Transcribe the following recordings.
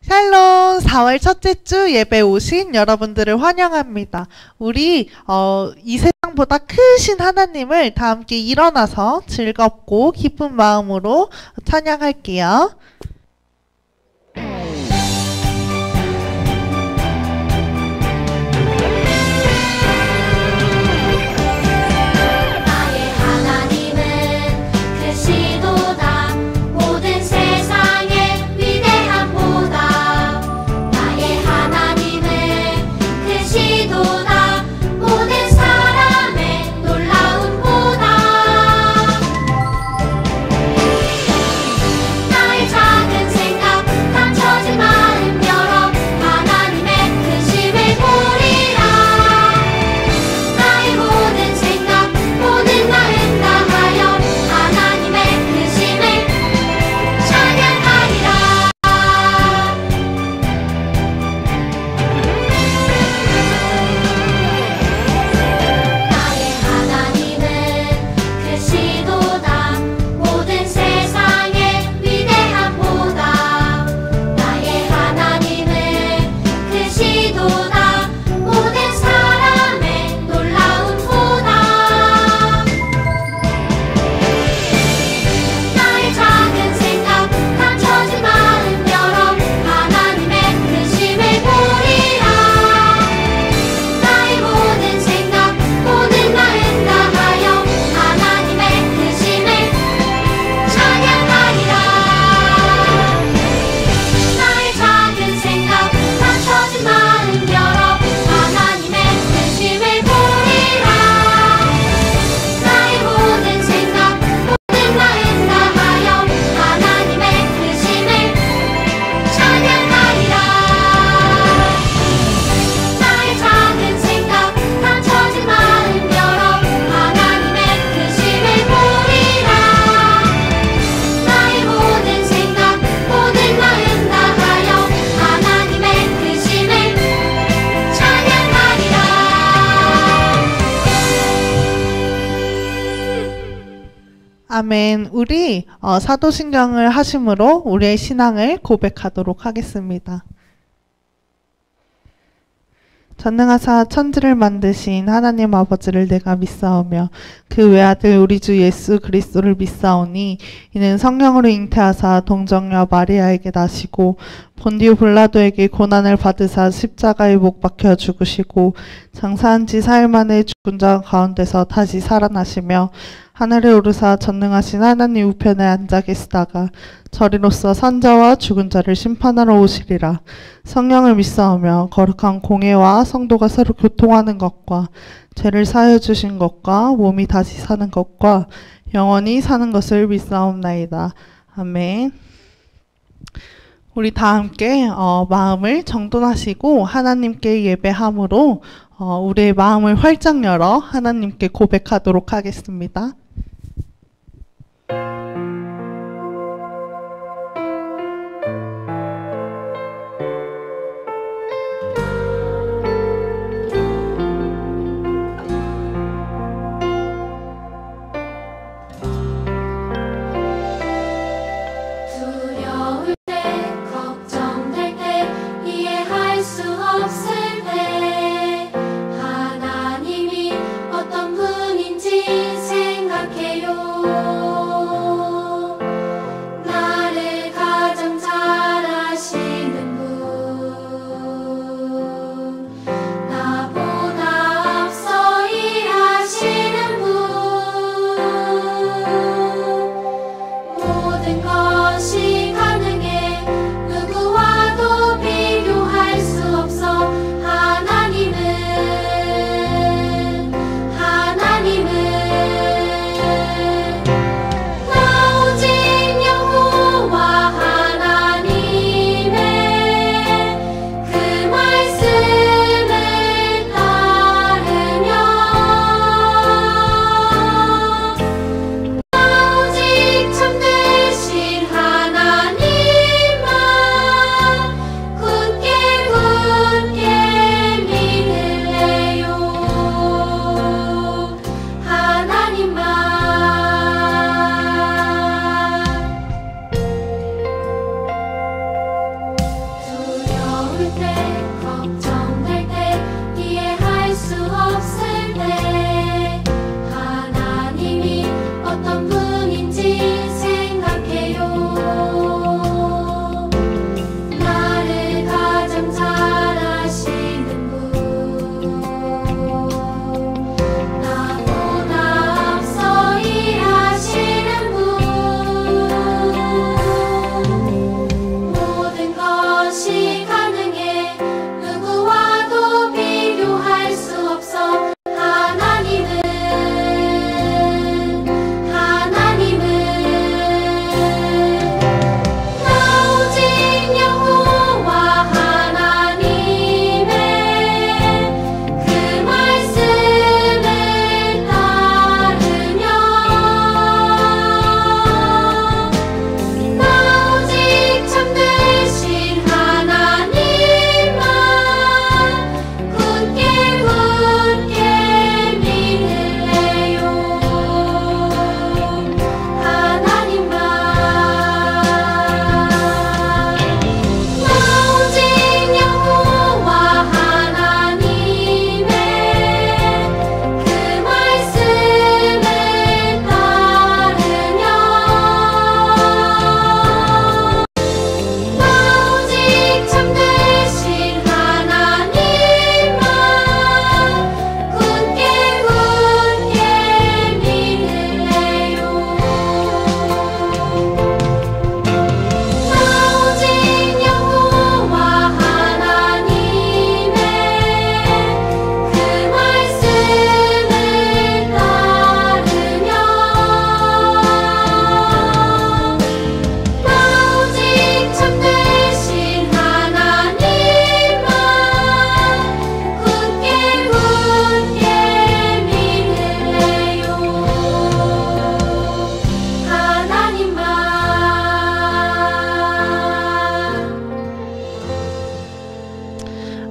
샬롬 4월 첫째 주 예배 오신 여러분들을 환영합니다. 우리 이 세상보다 크신 하나님을 다 함께 일어나서 즐겁고 기쁜 마음으로 찬양할게요. 아멘. 우리 사도신경을 하심으로 우리의 신앙을 고백하도록 하겠습니다. 전능하사 천지를 만드신 하나님 아버지를 내가 믿사오며 그 외아들 우리 주 예수 그리스도를 믿사오니 이는 성령으로 잉태하사 동정녀 마리아에게 나시고 본디오 빌라도에게 고난을 받으사 십자가에 못 박혀 죽으시고 장사한 지 4일 만에 죽은 자 가운데서 다시 살아나시며 하늘에 오르사 전능하신 하나님 우편에 앉아 계시다가 저리로서 산자와 죽은 자를 심판하러 오시리라. 성령을 믿사오며 거룩한 공회와 성도가 서로 교통하는 것과 죄를 사하여 주신 것과 몸이 다시 사는 것과 영원히 사는 것을 믿사옵나이다. 아멘. 우리 다 함께 마음을 정돈하시고 하나님께 예배함으로 우리의 마음을 활짝 열어 하나님께 고백하도록 하겠습니다. 하나님이 어떤 분인지 생각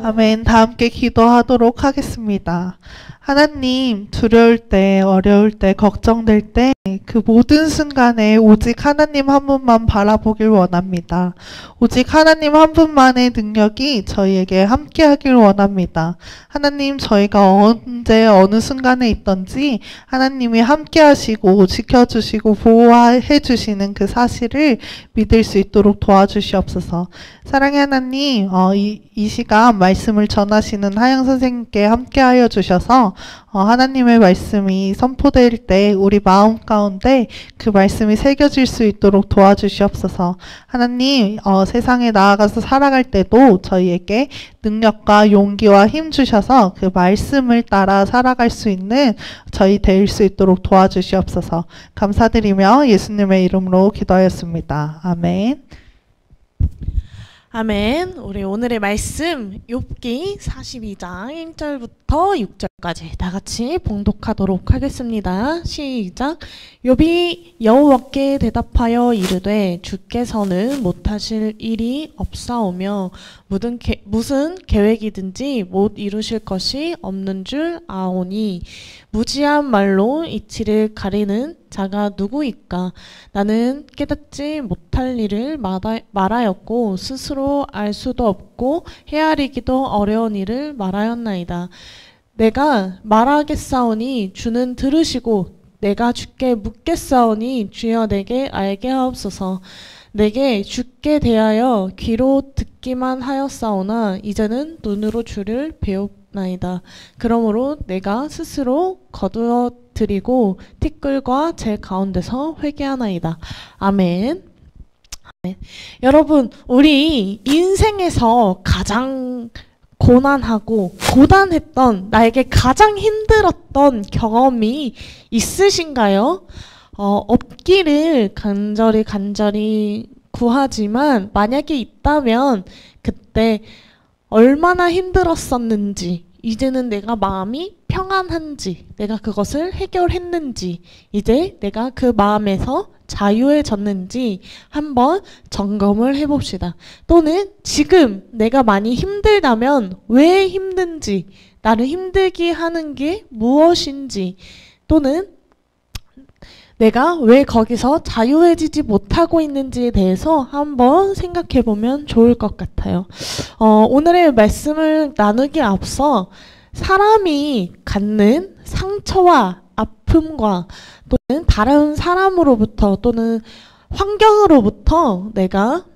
아멘. 다 함께 기도하도록 하겠습니다. 하나님, 두려울 때, 어려울 때, 걱정될 때, 그 모든 순간에 오직 하나님 한 분만 바라보길 원합니다. 오직 하나님 한 분만의 능력이 저희에게 함께 하길 원합니다. 하나님, 저희가 언제 어느 순간에 있던지 하나님이 함께 하시고 지켜주시고 보호해 주시는 그 사실을 믿을 수 있도록 도와주시옵소서. 사랑의 하나님, 이 시간 말씀을 전하시는 하영 선생님께 함께하여 주셔서 하나님의 말씀이 선포될 때 우리 마음 가운데 그 말씀이 새겨질 수 있도록 도와주시옵소서. 하나님, 세상에 나아가서 살아갈 때도 저희에게 능력과 용기와 힘 주셔서 그 말씀을 따라 살아갈 수 있는 저희 될 수 있도록 도와주시옵소서. 감사드리며 예수님의 이름으로 기도하였습니다. 아멘. 아멘. 우리 오늘의 말씀 욥기 42장 1절부터 6절까지 다 같이 봉독하도록 하겠습니다. 시작. 욥이 여호와께 대답하여 이르되 주께서는 못하실 일이 없사오며 무슨 계획이든지 못 이루실 것이 없는 줄 아오니 무지한 말로 이치를 가리는 자가 누구이까? 나는 깨닫지 못할 일을 말하였고 스스로 알 수도 없고 헤아리기도 어려운 일을 말하였나이다. 내가 말하겠사오니 주는 들으시고 내가 주께 묻겠사오니 주여 내게 알게 하옵소서. 내게 주께 대하여 귀로 듣기만 하였사오나 이제는 눈으로 주를 배웁나이다. 그러므로 내가 스스로 거두어 드리고 티끌과 제 가운데서 회개하나이다. 아멘. 아멘. 여러분, 우리 인생에서 가장 고난하고 고단했던 나에게 가장 힘들었던 경험이 있으신가요? 없기를 간절히 구하지만 만약에 있다면 그때 얼마나 힘들었었는지, 이제는 내가 마음이 평안한지, 내가 그것을 해결했는지, 이제 내가 그 마음에서 자유해졌는지 한번 점검을 해봅시다. 또는 지금 내가 많이 힘들다면 왜 힘든지, 나를 힘들게 하는 게 무엇인지, 또는 내가 왜 거기서 자유해지지 못하고 있는지에 대해서 한번 생각해 보면 좋을 것 같아요. 오늘의 말씀을 나누기에 앞서 사람이 갖는 상처와 아픔과 또는 다른 사람으로부터 또는 환경으로부터 내가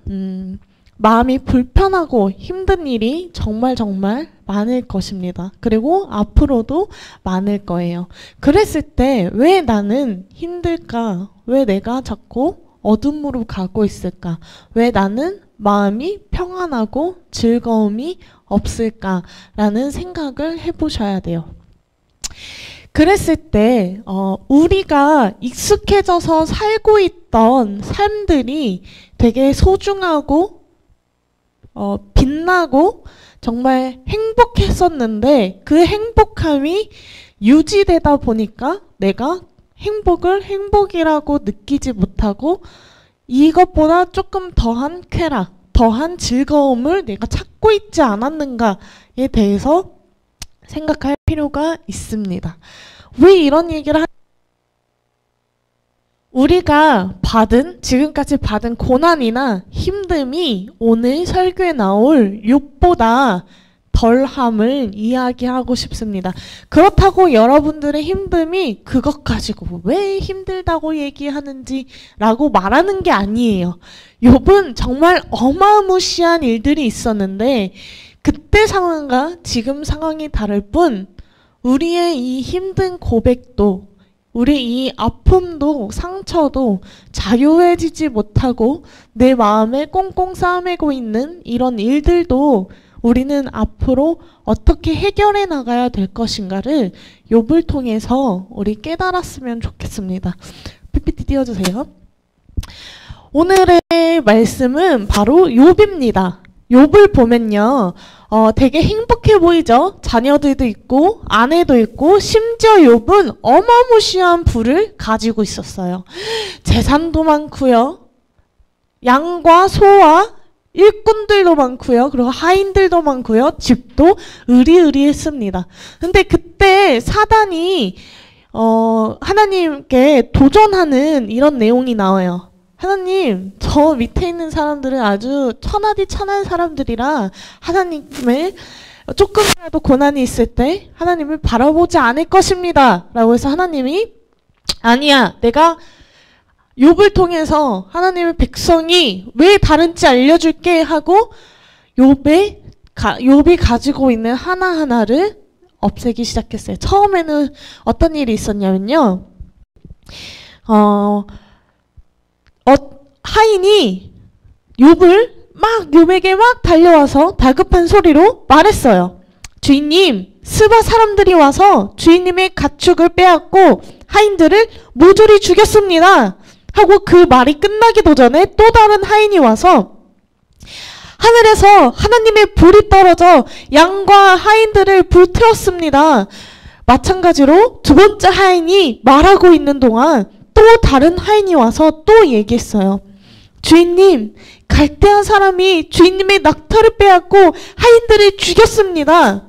마음이 불편하고 힘든 일이 정말 많을 것입니다. 그리고 앞으로도 많을 거예요. 그랬을 때 왜 나는 힘들까? 왜 내가 자꾸 어둠으로 가고 있을까? 왜 나는 마음이 평안하고 즐거움이 없을까라는 생각을 해보셔야 돼요. 그랬을 때 우리가 익숙해져서 살고 있던 삶들이 되게 소중하고 빛나고 정말 행복했었는데 그 행복함이 유지되다 보니까 내가 행복을 행복이라고 느끼지 못하고 이것보다 조금 더한 쾌락, 더한 즐거움을 내가 찾고 있지 않았는가에 대해서 생각할 필요가 있습니다. 왜 이런 얘기를 우리가 지금까지 받은 고난이나 힘듦이 오늘 설교에 나올 욥보다 덜함을 이야기하고 싶습니다. 그렇다고 여러분들의 힘듦이 그것 가지고 왜 힘들다고 얘기하는지 라고 말하는 게 아니에요. 욥은 정말 어마무시한 일들이 있었는데 그때 상황과 지금 상황이 다를 뿐 우리의 이 힘든 고백도 우리 이 아픔도 상처도 자유해지지 못하고 내 마음에 꽁꽁 싸매고 있는 이런 일들도 우리는 앞으로 어떻게 해결해 나가야 될 것인가를 욥을 통해서 우리 깨달았으면 좋겠습니다. PPT 띄워주세요. 오늘의 말씀은 바로 욥입니다. 욥을 보면요. 되게 행복해 보이죠? 자녀들도 있고 아내도 있고 심지어 욥은 어마무시한 부를 가지고 있었어요. 재산도 많고요. 양과 소와 일꾼들도 많고요. 그리고 하인들도 많고요. 집도 으리으리했습니다. 근데 그때 사단이 하나님께 도전하는 이런 내용이 나와요. 하나님, 저 밑에 있는 사람들은 아주 천하디 천한 사람들이라 하나님을 조금이라도 고난이 있을 때 하나님을 바라보지 않을 것입니다. 라고 해서 하나님이 아니야, 내가 욥을 통해서 하나님의 백성이 왜 다른지 알려줄게 하고 욥이 가지고 있는 하나하나를 없애기 시작했어요. 처음에는 어떤 일이 있었냐면요. 하인이 욥에게 막 달려와서 다급한 소리로 말했어요. 주인님, 스바 사람들이 와서 주인님의 가축을 빼앗고 하인들을 모조리 죽였습니다. 하고 그 말이 끝나기도 전에 또 다른 하인이 와서 하늘에서 하나님의 불이 떨어져 양과 하인들을 불태웠습니다. 마찬가지로 두 번째 하인이 말하고 있는 동안 또 다른 하인이 와서 또 얘기했어요. 주인님, 갈대한 사람이 주인님의 낙타를 빼앗고 하인들을 죽였습니다.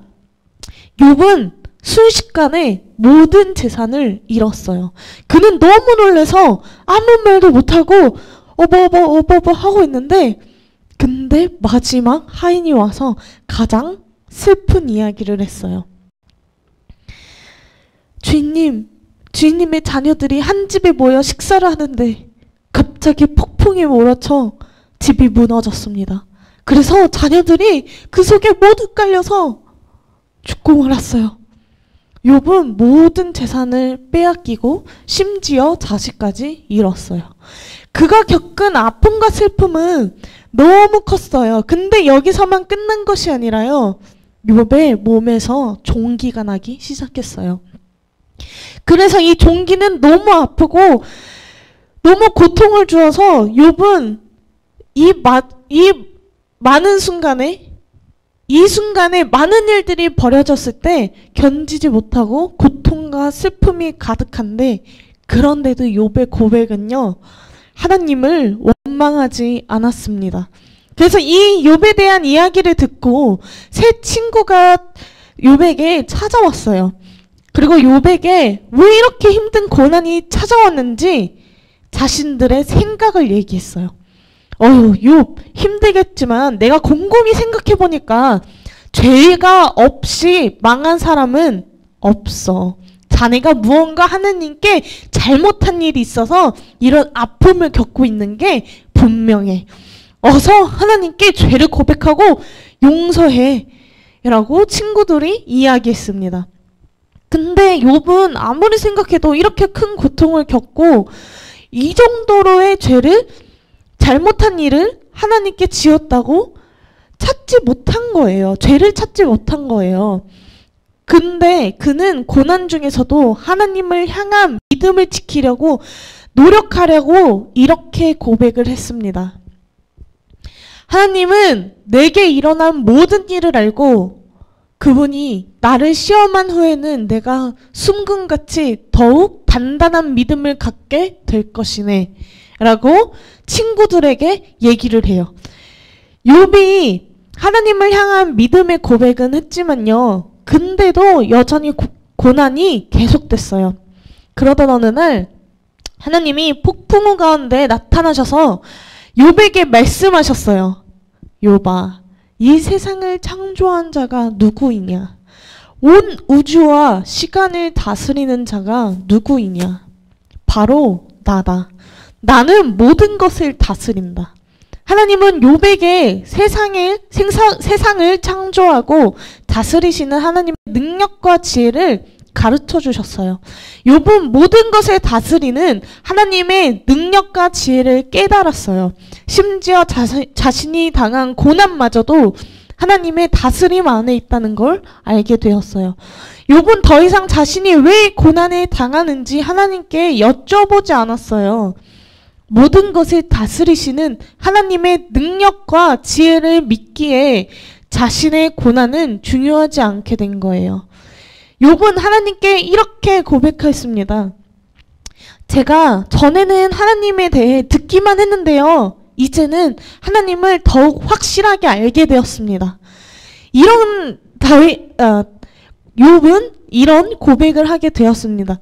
욥은 순식간에 모든 재산을 잃었어요. 그는 너무 놀라서 아무 말도 못하고 어버버 하고 있는데 근데 마지막 하인이 와서 가장 슬픈 이야기를 했어요. 주인님의 자녀들이 한 집에 모여 식사를 하는데 갑자기 폭풍이 몰아쳐 집이 무너졌습니다. 그래서 자녀들이 그 속에 모두 깔려서 죽고 말았어요. 욥은 모든 재산을 빼앗기고 심지어 자식까지 잃었어요. 그가 겪은 아픔과 슬픔은 너무 컸어요. 근데 여기서만 끝난 것이 아니라요. 욥의 몸에서 종기가 나기 시작했어요. 그래서 이 종기는 너무 아프고 너무 고통을 주어서 욥은 이 순간에 많은 일들이 벌어졌을 때 견디지 못하고 고통과 슬픔이 가득한데 그런데도 욥의 고백은요. 하나님을 원망하지 않았습니다. 그래서 이 욥에 대한 이야기를 듣고 세 친구가 욥에게 찾아왔어요. 그리고 욥에게 왜 이렇게 힘든 고난이 찾아왔는지 자신들의 생각을 얘기했어요. 욥 힘들겠지만 내가 곰곰이 생각해보니까 죄가 없이 망한 사람은 없어. 자네가 무언가 하느님께 잘못한 일이 있어서 이런 아픔을 겪고 있는 게 분명해. 어서 하나님께 죄를 고백하고 용서해 라고 친구들이 이야기했습니다. 근데 욥은 아무리 생각해도 이렇게 큰 고통을 겪고 이 정도로의 죄를 잘못한 일을 하나님께 지었다고 찾지 못한 거예요. 죄를 찾지 못한 거예요. 근데 그는 고난 중에서도 하나님을 향한 믿음을 지키려고 노력하려고 이렇게 고백을 했습니다. 하나님은 내게 일어난 모든 일을 알고 그분이 나를 시험한 후에는 내가 숨금같이 더욱 단단한 믿음을 갖게 될 것이네 라고 친구들에게 얘기를 해요. 욥이 하나님을 향한 믿음의 고백은 했지만요. 근데도 여전히 고난이 계속됐어요. 그러던 어느 날 하나님이 폭풍우 가운데 나타나셔서 욥에게 말씀하셨어요. 욥아, 이 세상을 창조한 자가 누구이냐? 온 우주와 시간을 다스리는 자가 누구이냐? 바로 나다. 나는 모든 것을 다스린다. 하나님은 욥에게 세상을 창조하고 다스리시는 하나님의 능력과 지혜를 가르쳐 주셨어요. 욥은 모든 것을 다스리는 하나님의 능력과 지혜를 깨달았어요. 심지어 자신이 당한 고난마저도 하나님의 다스림 안에 있다는 걸 알게 되었어요. 욥은 더 이상 자신이 왜 고난을 당하는지 하나님께 여쭤보지 않았어요. 모든 것을 다스리시는 하나님의 능력과 지혜를 믿기에 자신의 고난은 중요하지 않게 된 거예요. 욥은 하나님께 이렇게 고백했습니다. 제가 전에는 하나님에 대해 듣기만 했는데요. 이제는 하나님을 더욱 확실하게 알게 되었습니다. 욥은 이런 고백을 하게 되었습니다.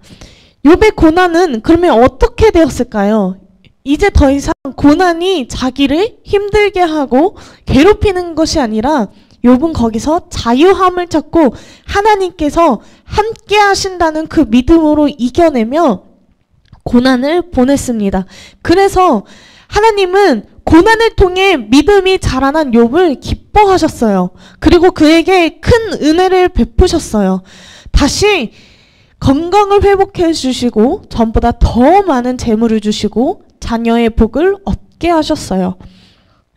욥의 고난은 그러면 어떻게 되었을까요? 이제 더 이상 고난이 자기를 힘들게 하고 괴롭히는 것이 아니라 욥은 거기서 자유함을 찾고 하나님께서 함께 하신다는 그 믿음으로 이겨내며 고난을 보냈습니다. 그래서 하나님은 고난을 통해 믿음이 자라난 욥을 기뻐하셨어요. 그리고 그에게 큰 은혜를 베푸셨어요. 다시 건강을 회복해 주시고 전보다 더 많은 재물을 주시고 자녀의 복을 얻게 하셨어요.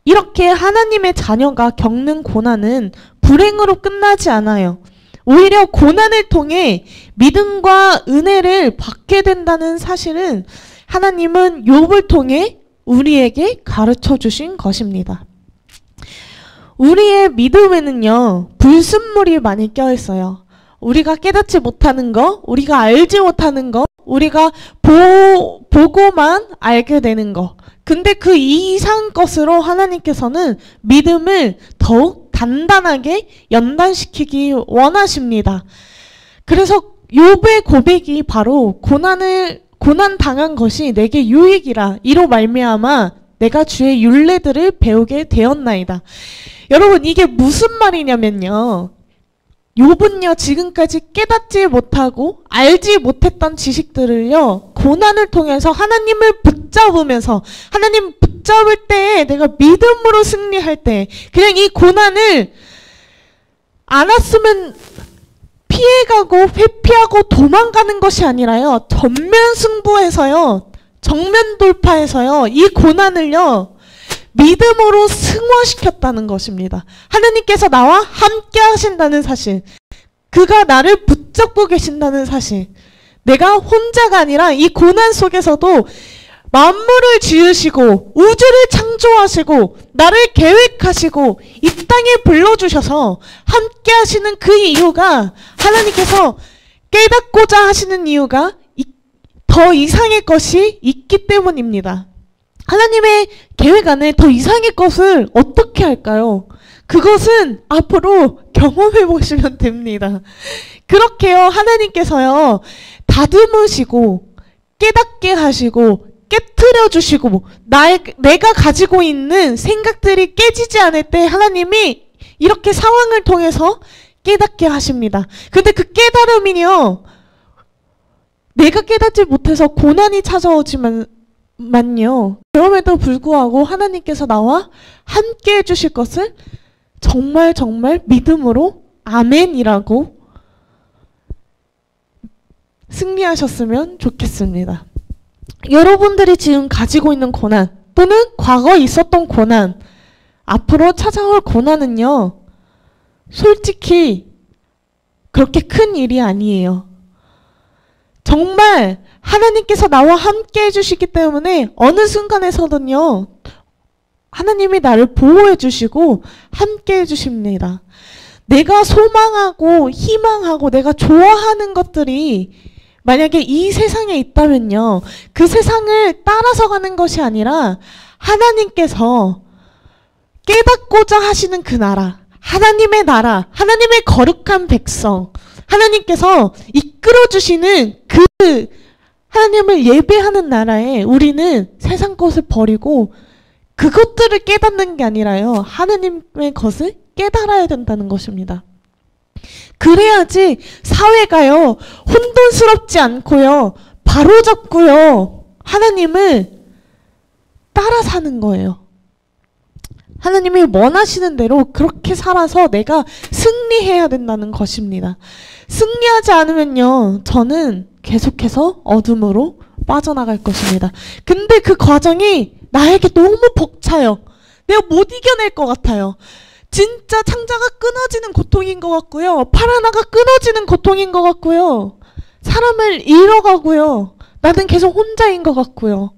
이렇게 하나님의 자녀가 겪는 고난은 불행으로 끝나지 않아요. 오히려 고난을 통해 믿음과 은혜를 받게 된다는 사실은 하나님은 욥을 통해 우리에게 가르쳐 주신 것입니다. 우리의 믿음에는요, 불순물이 많이 껴있어요. 우리가 깨닫지 못하는 거, 우리가 알지 못하는 거, 우리가 보고만 알게 되는 거. 근데 그 이상 것으로 하나님께서는 믿음을 더욱 단단하게 연단시키기 원하십니다. 그래서 욥의 고백이 바로 고난 당한 것이 내게 유익이라 이로 말미암아 내가 주의 율례들을 배우게 되었나이다. 여러분, 이게 무슨 말이냐면요, 욥은요 지금까지 깨닫지 못하고 알지 못했던 지식들을요 고난을 통해서 하나님을 붙잡으면서, 하나님 붙잡을 때 내가 믿음으로 승리할 때 그냥 이 고난을 안 왔으면 피해가고 회피하고 도망가는 것이 아니라요, 전면 승부해서요, 정면 돌파해서요, 이 고난을요 믿음으로 승화시켰다는 것입니다. 하나님께서 나와 함께 하신다는 사실, 그가 나를 붙잡고 계신다는 사실, 내가 혼자가 아니라 이 고난 속에서도 만물을 지으시고 우주를 창조하시고 나를 계획하시고 이 땅에 불러주셔서 함께 하시는 그 이유가, 하나님께서 깨닫고자 하시는 이유가 더 이상의 것이 있기 때문입니다. 하나님의 계획 안에 더 이상의 것을 어떻게 할까요? 그것은 앞으로 경험해 보시면 됩니다. 그렇게요, 하나님께서요 다듬으시고 깨닫게 하시고 깨트려 주시고 내가 가지고 있는 생각들이 깨지지 않을 때 하나님이 이렇게 상황을 통해서 깨닫게 하십니다. 근데 그 깨달음이요, 내가 깨닫지 못해서 고난이 찾아오지만요, 그럼에도 불구하고 하나님께서 나와 함께 해주실 것을 정말 믿음으로 아멘이라고 승리하셨으면 좋겠습니다. 여러분들이 지금 가지고 있는 고난, 또는 과거에 있었던 고난, 앞으로 찾아올 고난은요, 솔직히 그렇게 큰 일이 아니에요. 정말 하나님께서 나와 함께 해주시기 때문에 어느 순간에서든요, 하나님이 나를 보호해 주시고 함께 해주십니다. 내가 소망하고 희망하고 내가 좋아하는 것들이 만약에 이 세상에 있다면요, 그 세상을 따라서 가는 것이 아니라 하나님께서 깨닫고자 하시는 그 나라, 하나님의 나라, 하나님의 거룩한 백성, 하나님께서 이끌어주시는 그 하나님을 예배하는 나라에 우리는 세상 것을 버리고 그것들을 깨닫는 게 아니라요, 하나님의 것을 깨달아야 된다는 것입니다. 그래야지 사회가요 혼돈스럽지 않고요, 바로잡고요 하나님을 따라 사는 거예요. 하나님이 원하시는 대로 그렇게 살아서 내가 승리해야 된다는 것입니다. 승리하지 않으면요, 저는 계속해서 어둠으로 빠져나갈 것입니다. 근데 그 과정이 나에게 너무 벅차요. 내가 못 이겨낼 것 같아요. 진짜 창자가 끊어지는 고통인 것 같고요, 팔 하나가 끊어지는 고통인 것 같고요, 사람을 잃어가고요, 나는 계속 혼자인 것 같고요,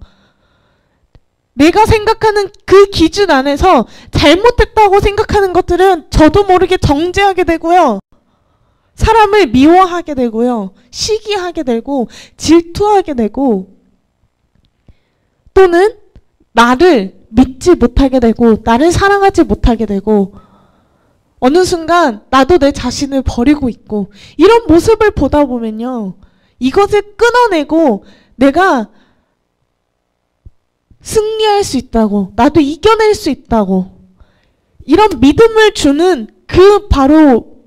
내가 생각하는 그 기준 안에서 잘못했다고 생각하는 것들은 저도 모르게 정죄하게 되고요, 사람을 미워하게 되고요, 시기하게 되고 질투하게 되고, 또는 나를 믿지 못하게 되고 나를 사랑하지 못하게 되고 어느 순간 나도 내 자신을 버리고 있고 이런 모습을 보다 보면요. 이것을 끊어내고 내가 승리할 수 있다고 나도 이겨낼 수 있다고 이런 믿음을 주는 그 바로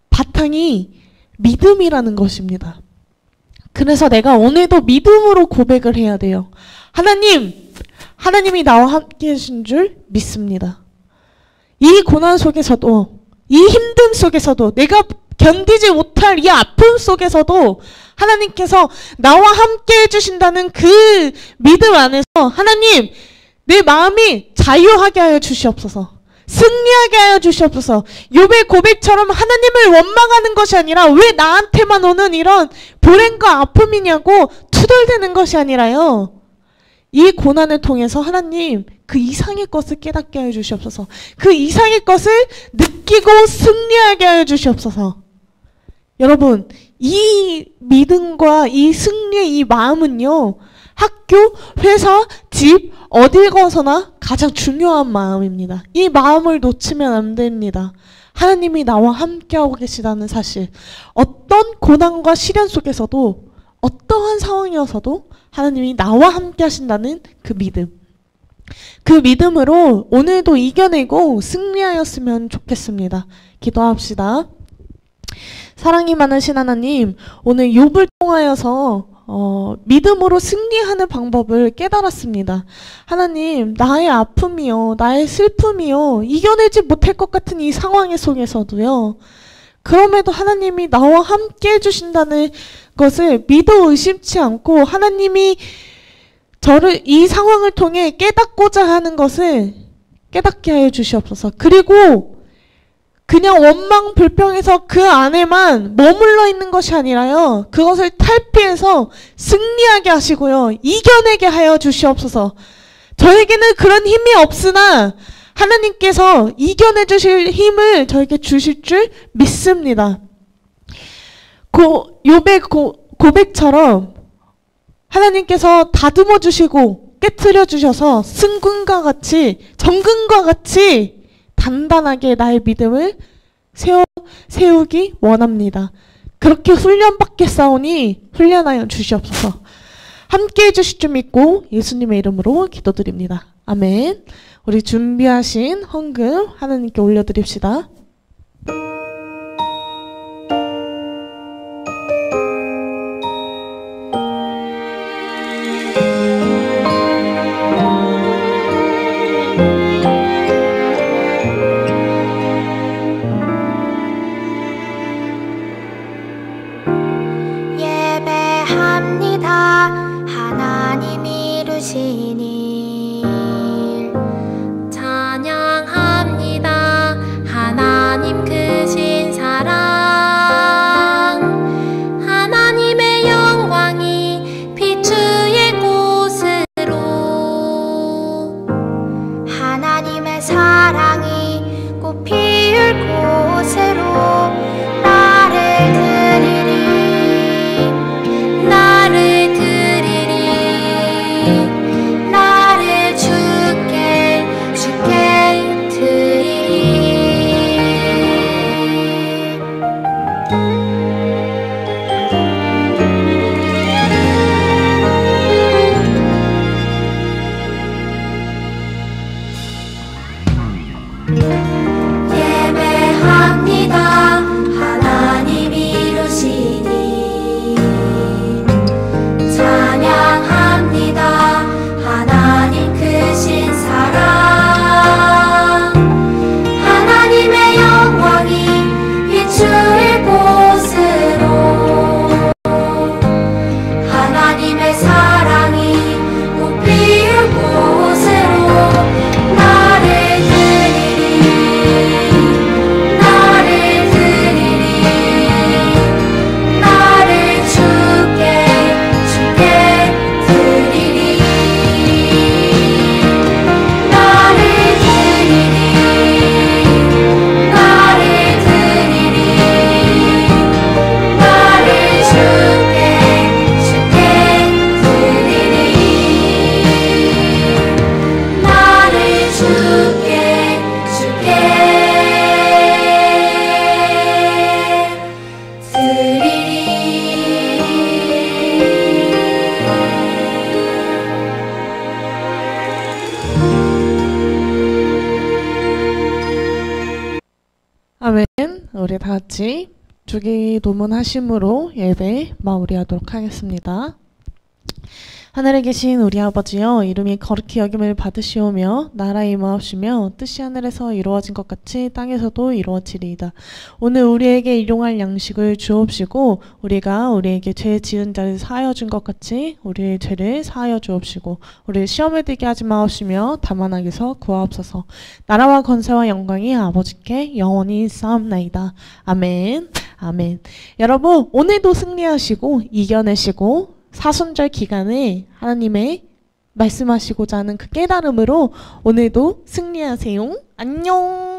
바탕이 믿음이라는 것입니다. 그래서 내가 오늘도 믿음으로 고백을 해야 돼요. 하나님이 나와 함께 하신 줄 믿습니다. 이 고난 속에서도 이 힘듦 속에서도 내가 견디지 못할 이 아픔 속에서도 하나님께서 나와 함께 해주신다는 그 믿음 안에서 하나님 내 마음이 자유하게 하여 주시옵소서. 승리하게 하여 주시옵소서. 욥의 고백처럼 하나님을 원망하는 것이 아니라 왜 나한테만 오는 이런 불행과 아픔이냐고 투덜대는 것이 아니라요. 이 고난을 통해서 하나님 그 이상의 것을 깨닫게 하여 주시옵소서. 그 이상의 것을 느끼고 승리하게 하여 주시옵소서. 여러분 이 믿음과 이 승리의 이 마음은요. 학교, 회사, 집 어딜 가서나 가장 중요한 마음입니다. 이 마음을 놓치면 안 됩니다. 하나님이 나와 함께하고 계시다는 사실. 어떤 고난과 시련 속에서도 어떠한 상황이어서도 하나님이 나와 함께 하신다는 그 믿음. 그 믿음으로 오늘도 이겨내고 승리하였으면 좋겠습니다. 기도합시다. 사랑이 많으신 하나님, 오늘 욥을 통하여서 믿음으로 승리하는 방법을 깨달았습니다. 하나님, 나의 아픔이요, 나의 슬픔이요, 이겨내지 못할 것 같은 이 상황 속에서도요, 그럼에도 하나님이 나와 함께 해주신다는 것을 믿어 의심치 않고 하나님이 저를 이 상황을 통해 깨닫고자 하는 것을 깨닫게 하여 주시옵소서. 그리고 그냥 원망 불평해서 그 안에만 머물러 있는 것이 아니라요. 그것을 탈피해서 승리하게 하시고요. 이겨내게 하여 주시옵소서. 저에게는 그런 힘이 없으나 하나님께서 이겨내 주실 힘을 저에게 주실 줄 믿습니다. 욥의 고백처럼 하나님께서 다듬어 주시고 깨트려 주셔서 승군과 같이 정금과 같이 단단하게 나의 믿음을 세우기 원합니다. 그렇게 훈련받겠사오니 훈련하여 주시옵소서. 함께해 주실 줄 믿고 예수님의 이름으로 기도드립니다. 아멘. 우리 준비하신 헌금 하나님께 올려드립시다. 꽃 피울 곳으로 나를 드리리. 우리 다 같이 주기도문 하심으로 예배 마무리하도록 하겠습니다. 하늘에 계신 우리 아버지여, 이름이 거룩히 여김을 받으시오며 나라의 임하옵시며 뜻이 하늘에서 이루어진 것 같이 땅에서도 이루어지리이다. 오늘 우리에게 일용할 양식을 주옵시고, 우리가 우리에게 죄 지은 자를 사하여 준 것 같이 우리의 죄를 사하여 주옵시고, 우리를 시험에 들게 하지 마옵시며 다만 악에서 구하옵소서. 나라와 권세와 영광이 아버지께 영원히 있사옵나이다. 아멘. 아멘. 여러분, 오늘도 승리하시고 이겨내시고 사순절 기간에 하나님의 말씀하시고자 하는 그 깨달음으로 오늘도 승리하세요. 안녕.